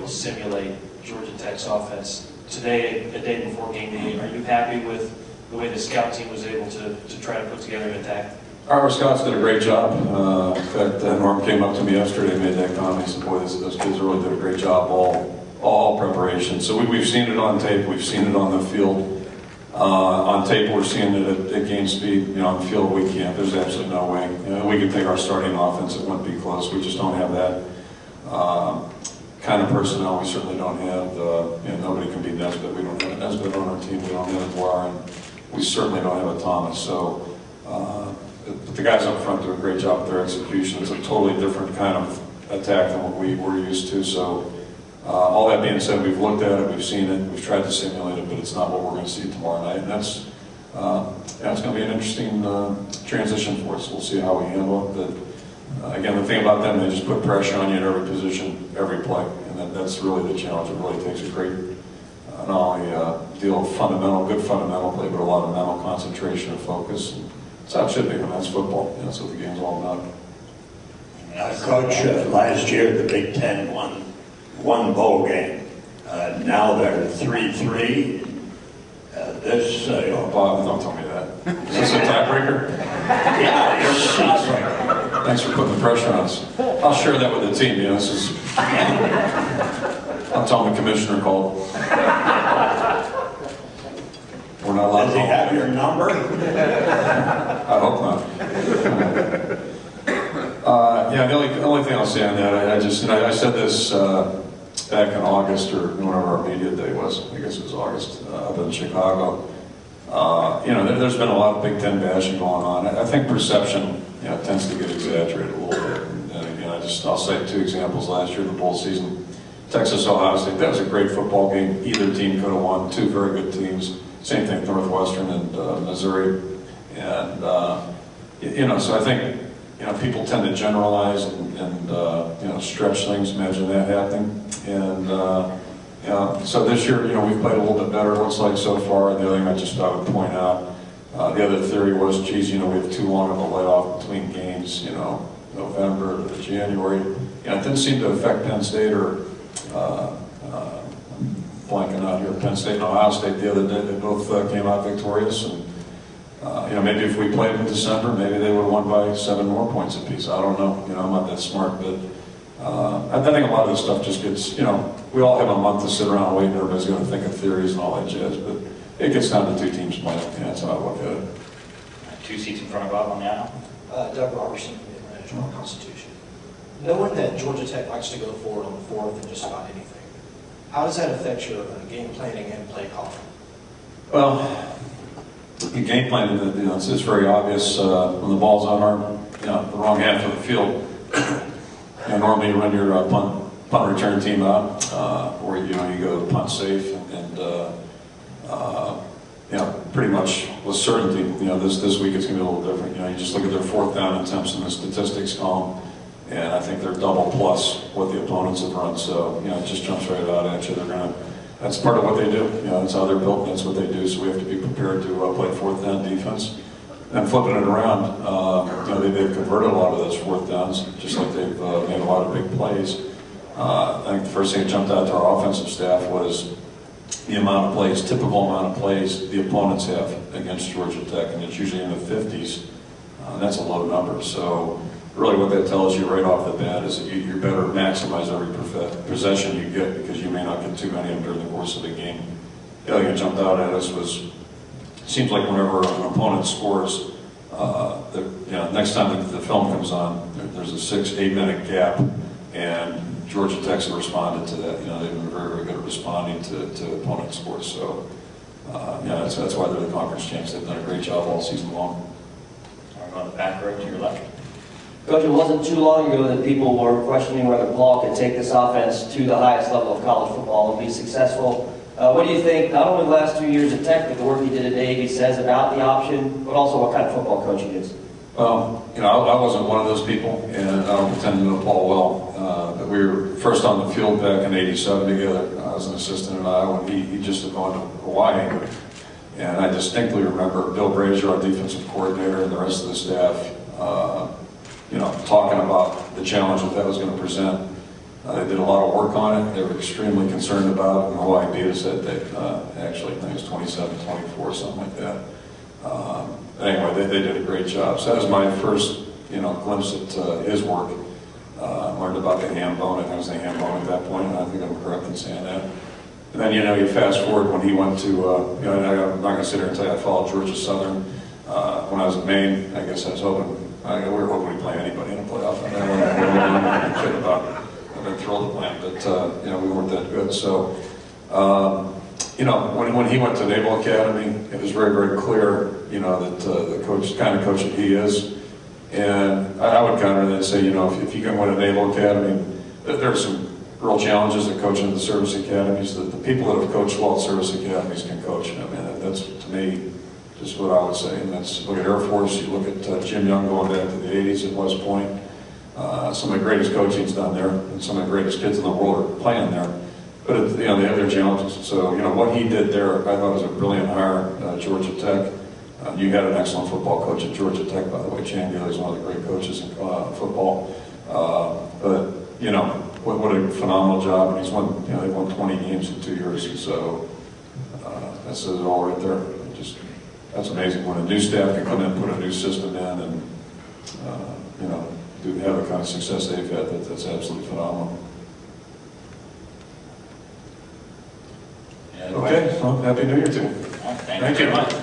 to simulate Georgia Tech's offense today, a day before game day. Are you happy with the way the scout team was able to try to put together an attack? Our scouts did a great job. In fact, Norm came up to me yesterday and made that comment. He said, boy, those kids really did a great job all preparation. So we've seen it on tape. We've seen it on the field. On tape, we're seeing it at game speed. On the field, we can't. There's absolutely no way. We can take our starting offense. It wouldn't be close. We just don't have that kind of personnel. We certainly don't have. Nobody can be Nesbitt. We don't have a Nesbitt on our team. We don't have a Dwyer, and we certainly don't have a Thomas. So, but the guys up front do a great job with their execution. It's a totally different kind of attack than what we were used to. So. All that being said, we've looked at it, we've seen it, we've tried to simulate it, but it's not what we're going to see tomorrow night. And that's it's going to be an interesting transition for us. We'll see how we handle it. But again, the thing about them, they just put pressure on you in every position, every play, and that's really the challenge. It really takes a great, not only deal of good fundamental play, but a lot of mental concentration and focus. And that's how it should be. I mean, that's football. That's what the game's all about. Coach, last year the Big Ten won one bowl game. Now they're 3-3. Bob, don't tell me that. Is this a tiebreaker? Yeah, you're the tiebreaker. Thanks for putting the pressure on us. I'll share that with the team. This is. I'll tell them the commissioner called. We're not allowed. Does he have your number? I hope not. The only thing I'll say on that, I said this back in August or whenever our media day was. I guess it was August up in Chicago. There's been a lot of Big Ten bashing going on. I think perception, tends to get exaggerated a little bit. And again, I'll cite two examples last year in the bowl season. Texas, Ohio State. That was a great football game. Either team could have won. Two very good teams. Same thing, Northwestern and Missouri. And so I think. People tend to generalize and stretch things, imagine that happening. And, so this year, we've played a little bit better, it looks like, so far. The other thing I just thought I would point out, the other theory was, geez, we have too long of a layoff between games, November to January. It didn't seem to affect Penn State or, blanking out here, Penn State and Ohio State the other day. They both came out victorious. And, maybe if we played in December, maybe they would have won by 7 more points apiece. I don't know. I'm not that smart, but I think a lot of this stuff just gets, we all have a month to sit around and wait, and everybody's going to think of theories and all that jazz, but it gets down to two teams playing. That's how I look at it. 2 seats in front of Bob on the aisle. Doug Robertson from the International Constitution. Knowing that Georgia Tech likes to go forward on the fourth and just about anything, how does that affect your game planning and play calling? Well, the game plan, it's very obvious when the ball's on the wrong half of the field. Normally you run your punt return team out, or you go punt safe, and pretty much with certainty, this week it's going to be a little different. You just look at their 4th down attempts in the statistics column, and I think they're double plus what the opponents have run. So it just jumps right out at you. That's part of what they do. That's how they're built. That's what they do. So we have to be prepared to play 4th down defense. And flipping it around, they've converted a lot of those 4th downs, just like they've made a lot of big plays. I think the first thing that jumped out to our offensive staff was the amount of plays, typical amount of plays the opponents have against Georgia Tech, and it's usually in the 50s. That's a low number. So really what that tells you right off the bat is that you better maximize every possession you get, because you may not get too many of them during the course of the game. The other thing that jumped out at us was, it seems like whenever an opponent scores, next time the film comes on, there's a 6-8 minute gap, and Georgia Tech's responded to that. They've been very, very good at responding to opponent scores. So, that's why they're the conference champs. They've done a great job all season long. We're going to the back row to your left. Coach, it wasn't too long ago that people were questioning whether Paul could take this offense to the highest level of college football and be successful. What do you think, not only the last 2 years at Tech, but the work he did at Navy says about the option, but also what kind of football coach he is? Well, I wasn't one of those people, and I don't pretend to know Paul well. But we were first on the field back in '87 together. I was an assistant in Iowa, and he just had gone to Hawaii. And I distinctly remember Bill Brazier, our defensive coordinator, and the rest of the staff, talking about the challenge that was going to present. They did a lot of work on it. They were extremely concerned about it, and Hawaii beat us that day. Actually, I think it was 27-24, something like that. Anyway, they did a great job. So that was my first, glimpse at his work. Learned about the ham bone, and I was a ham bone at that point, and I think I'm correct in saying that. And then, you fast forward when he went to, I'm not going to sit here and tell you I followed Georgia Southern. When I was at Maine, I guess I was hoping, we were hoping we'd play anybody in a playoff. I don't know kidding about it. I've been thrilled to play him, but, we weren't that good. So, when he went to Naval Academy, it was very, very clear, that the kind of coach that he is. And I would counter that and say, if you can win at Naval Academy, there are some real challenges at coaching at the service academies. The people that have coached well at service academies can coach. I mean, that's, to me, just what I would say. And that's, look at Air Force, you look at Jim Young going back to the 80s at West Point. Some of the greatest coaching's done there, and some of the greatest kids in the world are playing there. But, they have their challenges. So, what he did there, I thought was a brilliant hire, Georgia Tech. You had an excellent football coach at Georgia Tech, by the way. Chan Gailey is one of the great coaches in football. But, what a phenomenal job. And he's won, they've won 20 games in 2 years. So that says it all right there. That's amazing when a new staff can come in, put a new system in, and, have the kind of success they've had. That's absolutely phenomenal. Okay, well, Happy New Year to you. Thank you very much.